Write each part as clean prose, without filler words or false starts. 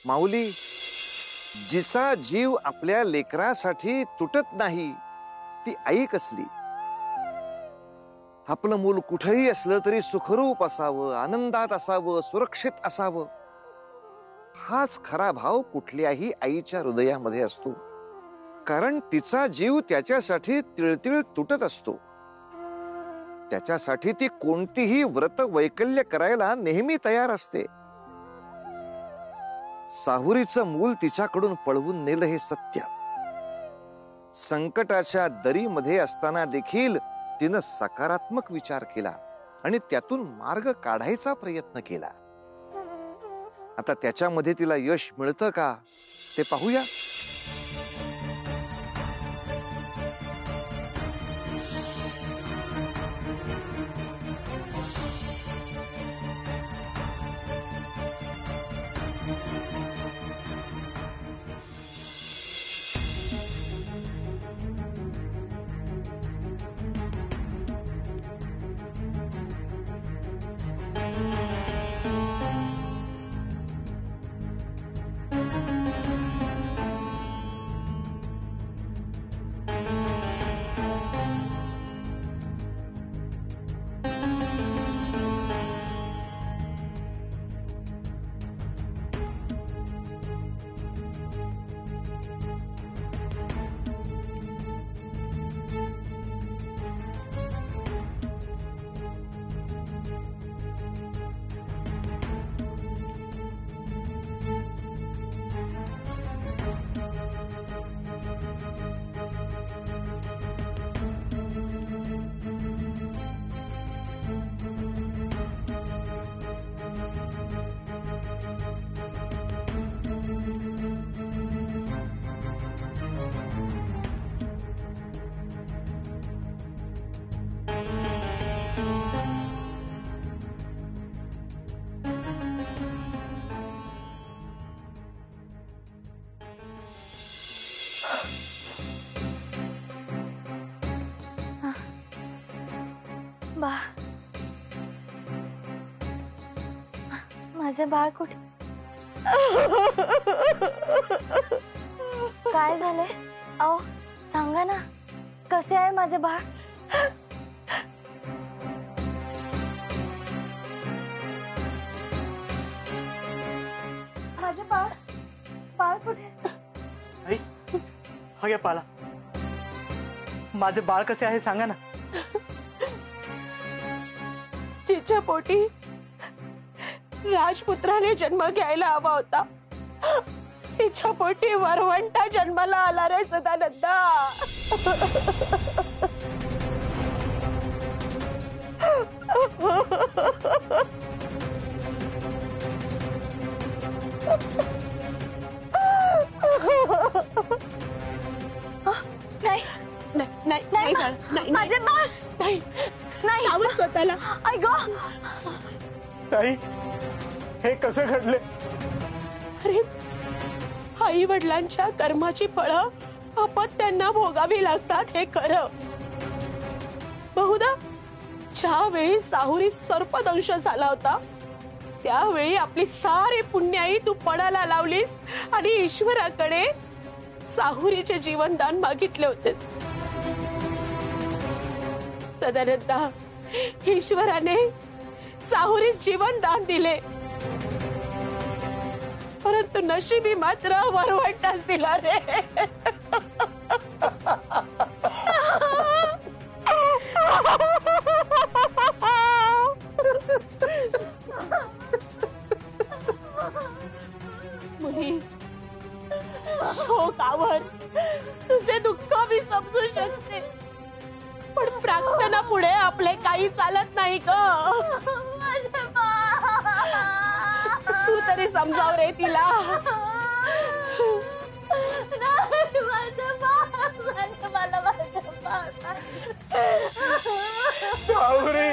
माऊली, जिचा जीव आपल्या लेकरासाठी तुटत नाही ती आई कसली? आपलं मूल कुठेही असलं तरी सुखरूप असावं, आनंदात असावं, सुरक्षित असावं, हाच खरा भाव कुठल्याही आईच्या हृदयामध्ये असतो. कारण तिचा जीव त्याच्यासाठी तिळतिळ तुटत असतो. त्याच्यासाठी ती कोणतीही व्रत वैकल्य करायला नेहमी तयार असते. साहुरीचं मूल तिच्याकडून पळवून नेलं हे सत्य. संकटाच्या दरीमध्ये असताना देखील तिनं सकारात्मक विचार केला आणि त्यातून मार्ग काढायचा प्रयत्न केला. आता त्याच्यामध्ये तिला यश मिळतं का ते पाहूया. माझे बाळ कुठे? काय झाले? अहो सांगा ना, कसे आहे माझे बाळ? माझे बाळ बाळ कुठे? आई, हा घ्या पाला. माझे बाळ कसे आहे सांगा ना. तिच्या पोटी राजपुत्राने जन्म घ्यायला हवा होता. तिच्या पोटी वरवंटा जन्माला आला रे सदानंदा. नाही माझे बाळ नाही. सावध स्वतःला. ताई, हे कसं घडले? अरे, आई वडिलांच्या कर्माची फळं अपत्यांना भोगावी लागतात हे खरं. बहुधा ज्यावेळी साहुरी सर्पदंश झाला होता त्यावेळी आपली सारी पुण्याई तू पणाला लावलीस आणि ईश्वराकडे साहुरीचे जीवनदान मागितले होतेस. सदानंदा, ईश्वराने साहुरी जीवनदान दिले, परंतु नशिबी मात्र वरवंटाच दिला रे. मुली, शोकावर तुझे दुःख मी समजू शकते, पण प्रार्थना पुढे आपले काही चालत नाही ग. तू तरी समजाव रे तिला. साहुरी,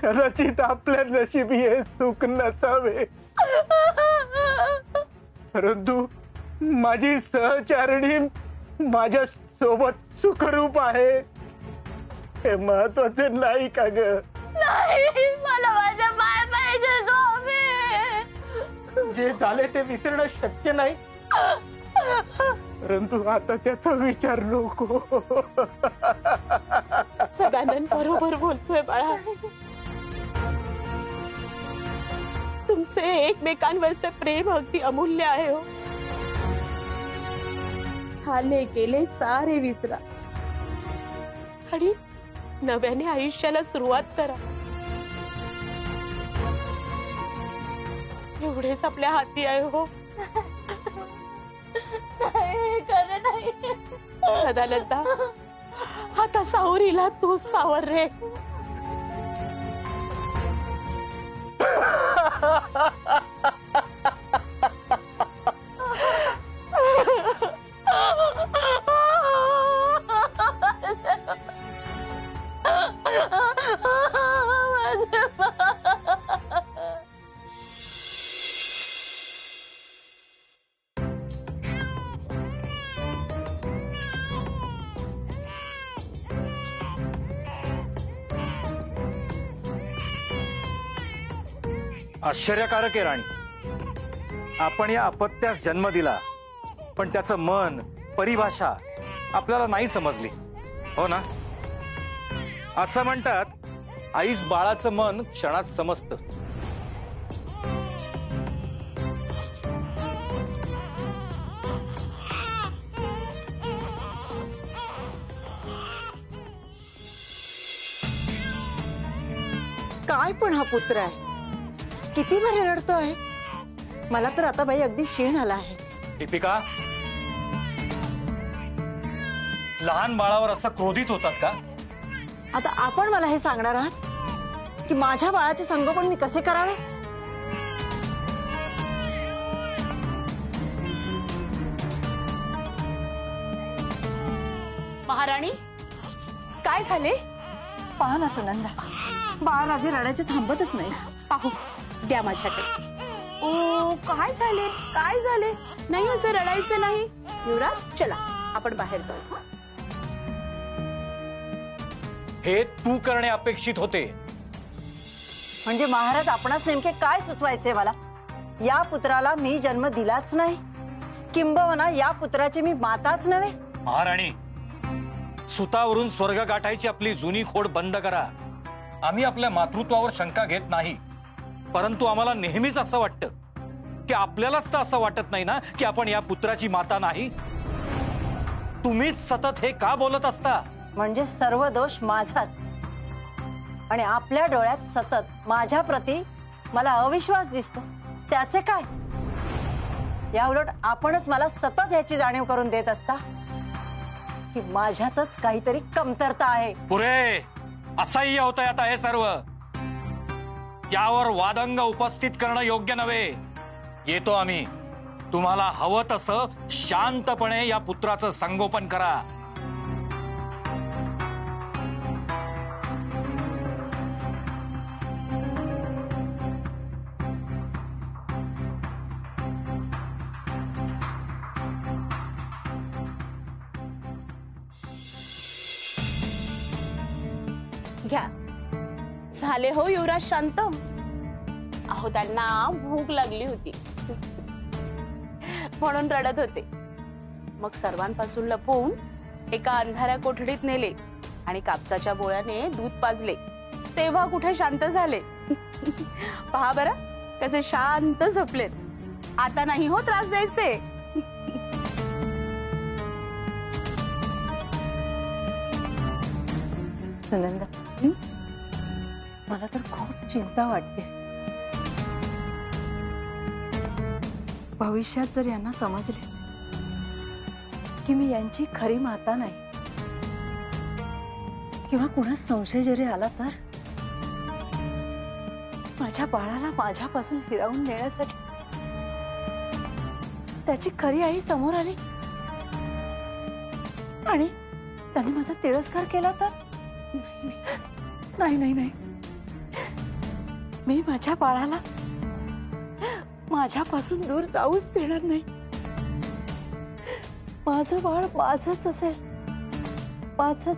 कदाचित आपल्या नशिबी हे सुख नसावे, परंतु माझी सहचारिणी माझ्या सोबत सुखरूप आहे हे महत्वाचे नाही का ग? नाही, मला माझ्या बाळ पाहिजे स्वामी. जे झाले ते विसरणं शक्य नाही, परंतु आता त्याचा विचार नको. सदानंद बरोबर बोलतोय बाळा. तुमचे एकमेकांवरचे प्रेम अगदी अमूल्य आहे हो. झाले गेले सारे विसरा आणि नव्याने आयुष्याला सुरुवात करा. एवढेच आपल्या हाती आहे हो. सदानंदा, आता सावरीला तू सावर रे. आश्चर्यकारक आहे राणी. आपण या अपत्यास जन्म दिला, पण त्याचं मन, परिभाषा आपल्याला नाही समजली, हो ना? असं म्हणतात, आईस बाळाचं मन क्षणात समजतं. काय पण हा पुत्र आहे, किती भारी रडतोय. मला तर आता बाई अगदी शीण आला आहे. दीपिका, लहान बाळावर असं क्रोधित होतात का? आता आपण मला हे सांगणार आहात की माझ्या बाळाचे संगोपन मी कसे करावे? महाराणी, काय झाले? पहा ना सुनंदा, बाळ माझे रडायचे थांबतच नाही. पाहू द्या माझ्याकडे. ओ, काय झाले? काय झाले? नाही, असं रडायचं नाही. युवराज, चला आपण बाहेर जाऊ. हे तू करणे अपेक्षित होते. म्हणजे महाराज, आपणास नेमके काय सुचवायचे मला? या पुत्राला मी जन्म दिलाच नाही, किंबहुना या पुत्राची मी माताच नव्हे. महाराणी, सुतावरून स्वर्ग गाठायची आपली जुनी खोड बंद करा. आम्ही आपल्या मातृत्वावर शंका घेत नाही, परंतु आम्हाला नेहमीच असं वाटतं की आपल्यालाच तर असं वाटत नाही ना की आपण या पुत्राची माता नाही. तुम्हीच सतत हे का बोलत असता? म्हणजे सर्व दोष माझाच, आणि आपल्या डोळ्यात सतत माझ्या प्रती मला अविश्वास दिसतो. त्याचे काय? या उलट आपणच मला सतत याची जाणीव करून देत असता की माझ्यातच काहीतरी कमतरता आहे. पुरे असह्य होतंय आता हे सर्व. यावर वादंग उपस्थित करणं योग्य नव्हे. येतो आम्ही. तुम्हाला हवं तसं शांतपणे या पुत्राचं संगोपन करा. घ्या. झाले हो युवराज शांत? अहो, त्यांना भूक लागली होती म्हणून रडत होते. मग सर्वांपासून लपवून एका अंधाऱ्या कोठडीत नेले आणि कापसाच्या बोळ्याने दूध पाजले. तेव्हा कुठे शांत झाले. पहा बरं कसे शांत झोपलेत. आता नाही हो त्रास द्यायचे. सुनंदा, मला तर खूप चिंता वाटते. भविष्यात जर यांना समजले की मी यांची खरी माता नाही, किंवा कुणास संशय जरी आला तर, माझ्या बाळाला माझ्यापासून हिरावून नेण्यासाठी त्याची खरी आई समोर आली आणि त्याने माझा तिरस्कार केला तर? नाही नाही नाही, मी माझ्या बाळाला माझ्यापासून दूर जाऊच देणार नाही. माझं बाळ माझंच असेल, माझंच.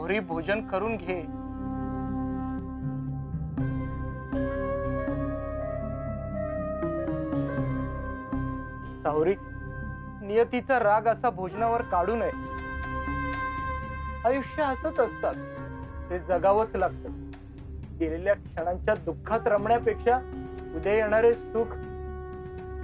सावरी भोजन करून घे. सावरी, नियतीचा राग असा भोजनावर काढू नये. आयुष्य असंच असतात, ते जगावंच लागतं. गेलेल्या क्षणांच्या दुःखात रमण्यापेक्षा उद्या येणारे सुख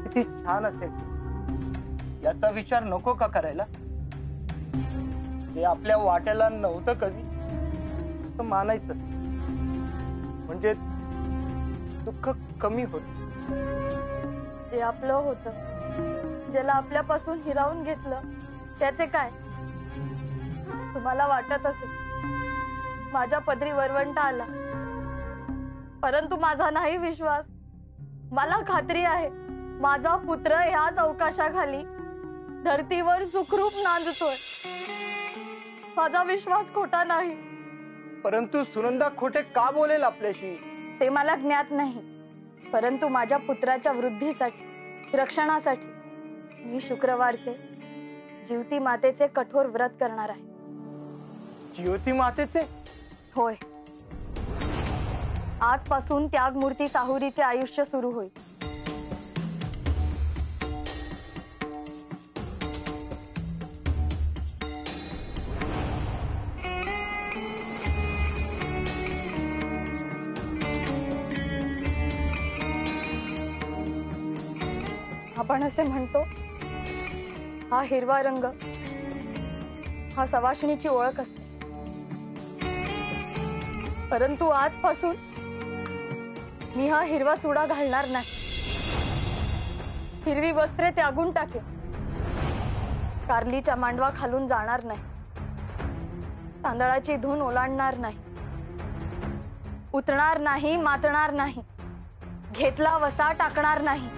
किती छान असेल याचा विचार नको का करायला? जे आपल्या वाट्याला नव्हतं कधी तर मानायचं, म्हणजे दुःख कमी होत. जे आपलं होतं, ज्याला आपल्यापासून हिरावून घेतलं, त्याचे काय? तुम्हाला वाटत असेल माझ्या पदरी वरवंटा आला, परंतु माझा नाही विश्वास. मला खात्री आहे माझा पुत्र ह्याच अवकाशाखाली धरतीवर सुखरूप नांदतोय. माझा विश्वास खोटा नाही. परंतु सुनंदा खोटे का बोलेल आपल्याशी? ते मला ज्ञात नाही, परंतु माझ्या पुत्राच्या वृद्धीसाठी, रक्षणासाठी मी शुक्रवारचे जिवती मातेचे कठोर व्रत करणार आहे. ज्योती मातेचे? होय. आजपासून त्यागमूर्ती साहुरीचे आयुष्य सुरू होईल. आपण असे म्हणतो, हा हिरवा रंग हा सवाशिणीची ओळख असते. परंतु आजपासून मी हा हिरवा चुडा घालणार नाही. हिरवी वस्त्रे त्यागून टाकेन. कारलीच्या मांडवा खालून जाणार नाही. तांदळाची धून ओलांडणार नाही. उतणार नाही, मातणार नाही. घेतला वसा टाकणार नाही.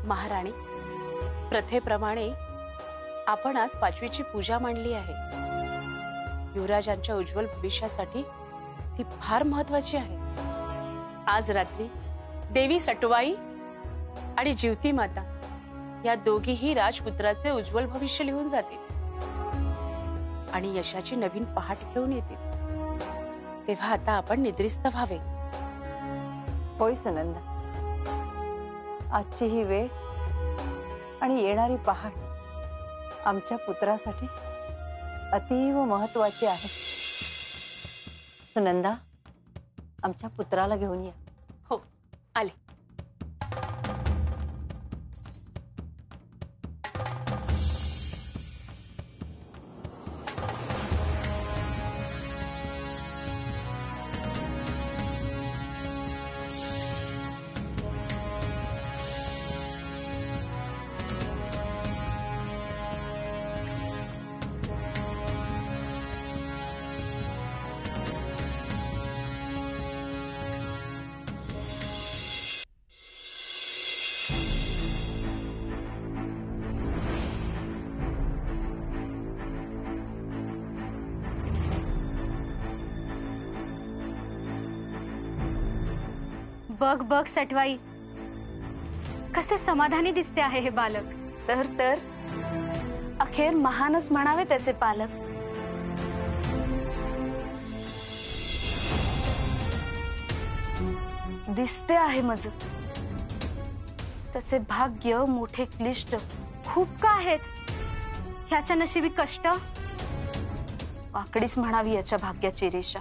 महाराणी, प्रथेप्रमाणे आपण आज पाचवीची पूजा मांडली आहे. युवराजांच्या उज्ज्वल भविष्यासाठी ती फार महत्वाची आहे. आज रात्री देवी सटवाई आणि जिवती माता या दोघीही राजपुत्राचे उज्ज्वल भविष्य लिहून जातील आणि यशाची नवीन पहाट घेऊन येतील. तेव्हा आता आपण निद्रिस्त व्हावे. होय सुनंदा, आजची ही वेळ आणि येणारी पहाट आमच्या पुत्रासाठी अतीव महत्वाची आहे. सुनंदा, आमच्या पुत्राला घेऊन या. हो, आले. बघ बघ सटवाई, कसे समाधानी दिसते आहे हे बालक. तर अखेर महानच म्हणावे त्याचे पालक. दिसते आहे मज त्याचे भाग्य मोठे क्लिष्ट. खूप का आहेत ह्याच्या नशिबी कष्ट. वाकडीच म्हणावी याच्या भाग्याची रेषा.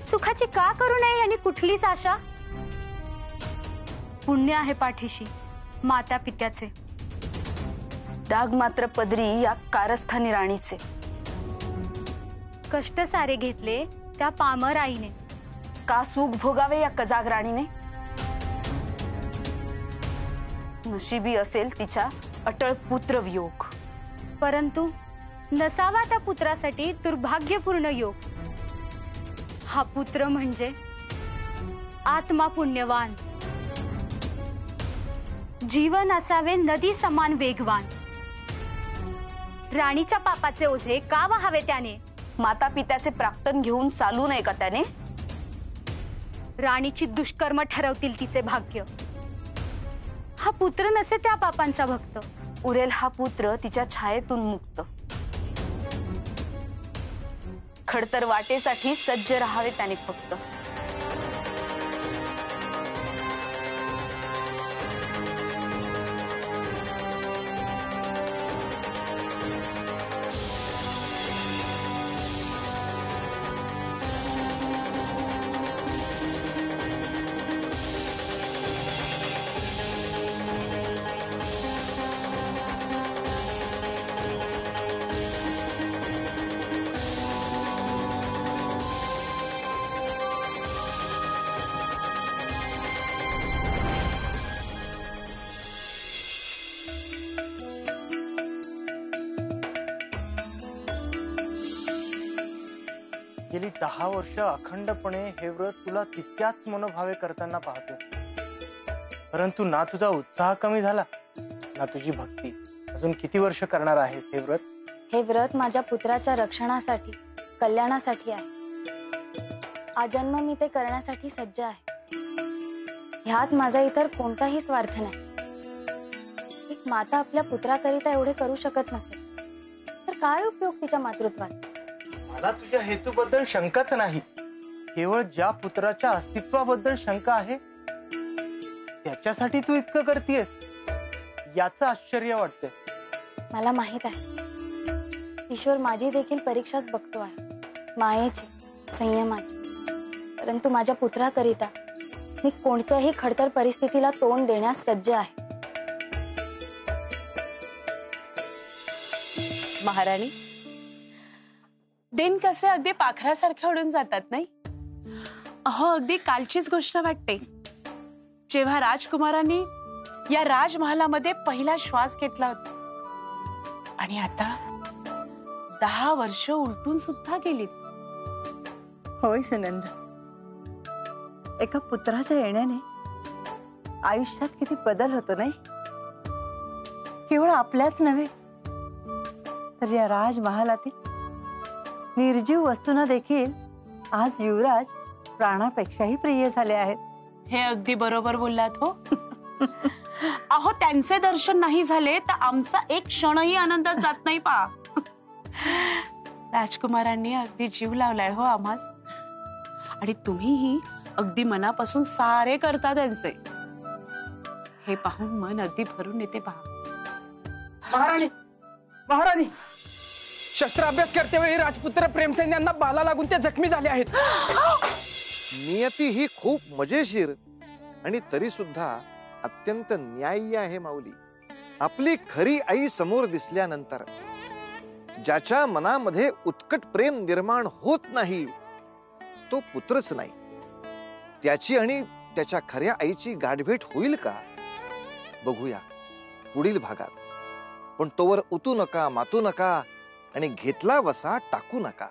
सुखाची का करू नये आणि कुठलीच आशा. पुण्य आहे पाठीशी माता पित्याचे. डाग मात्र पदरी या कारस्थानी राणीचे. कष्ट सारे घेतले त्या पामर आईने. का सुख भोगावे या कजाग राणीने. नशिबी असेल तिच्या अटळ पुत्र वियोग. परंतु नसावा त्या पुत्रासाठी दुर्भाग्यपूर्ण योग. हा पुत्र म्हणजे आत्मा पुण्यवान, जीवन असावे नदी समान वेगवान। राणीच्या पापाचे ओझे का वहावे त्याने? माता पित्याचे प्राक्तन घेऊन चालू नये का त्याने? राणीची दुष्कर्म ठरवतील तिचे भाग्य। हा पुत्र नसे त्या पापांचा भक्त। उरेल हा पुत्र तिच्या छायेतून मुक्त। खडतर वाटेसाठी सज्ज राहावे त्याने फक्त। गेली 10 वर्ष अखंडपणे हे व्रत तुला तितक्याच मनोभावे करताना पाहतो, परंतु ना तुझा उत्साह कमी झाला ना तुझी भक्ती। अजून किती वर्ष करणार आहेस हे व्रत? हे व्रत माझ्या पुत्राच्या रक्षणासाठी, कल्याणासाठी आहे। आजन्म मी ते करण्यासाठी सज्ज आहे। ह्यात माझा इतर कोणताही स्वार्थ नाही। एक माता आपल्या पुत्राकरिता एवढे करू शकत नसेल तर काय उपयोग तिच्या मातृत्वाचा? मला तुझ्या हेतूबद्दल शंकाच नाही, केवळ ज्या पुत्राच्या अस्तित्वाबद्दल शंका आहे त्याच्यासाठी तू इतकं करतेस याचं आश्चर्य वाटतंय। मला माहित आहे ईश्वर माझी देखील परीक्षाच बघतो आहे, मायेची, संयमाची। परंतु माझ्या पुत्राकरिता मी कोणत्याही खडतर परिस्थितीला तोंड देण्यास सज्ज आहे। महाराणी, दिन कसे अगदी पाखरासारखे उडून जातात नाही? अहो, अगदी कालचीच गोष्ट वाटते जेव्हा राजकुमारांनी या राजमहालामध्ये पहिला श्वास घेतला होता आणि आता 10 वर्ष उलटून सुद्धा गेलीत। होय सुनंद, एका पुत्राच्या येण्याने आयुष्यात किती बदल होतो नाही? केवळ आपल्याच नव्हे तर या राजमहालातील निर्जीव वस्तूंना देखील आज युवराज प्राणापेक्षाही प्रिय झाले आहेत। हे अगदी बरोबर बोललात हो। अहो, त्यांचे दर्शन नाही झाले तर आमचा एक क्षणही आनंदात जात नाही पा। राजकुमारांनी अगदी जीव लावलाय हो आम्हास, आणि तुम्हीही अगदी मनापासून सारे करता त्यांचे। हे पाहून मन अगदी भरून येते पहा। महाराणी, महाराणी, शस्त्राभ्यास करते वेळी राजपुत्र प्रेमसेन बाला लागून ते जखमी झाले आहेत। नियती ही खूप मजेशीर आणि तरी सुद्धा अत्यंत न्याय्य आहे माऊली। आपली खरी आई समोर दिसल्यानंतर ज्याच्या मनामध्ये उत्कट प्रेम निर्माण होत नाही तो पुत्रच नाही। त्याची आणि त्याच्या खऱ्या आईची गाठभेट होईल का? बघूया पुढील भागात। पण तोवर उतू नका, मातू नका आणि घेतला वसा टाकू नका।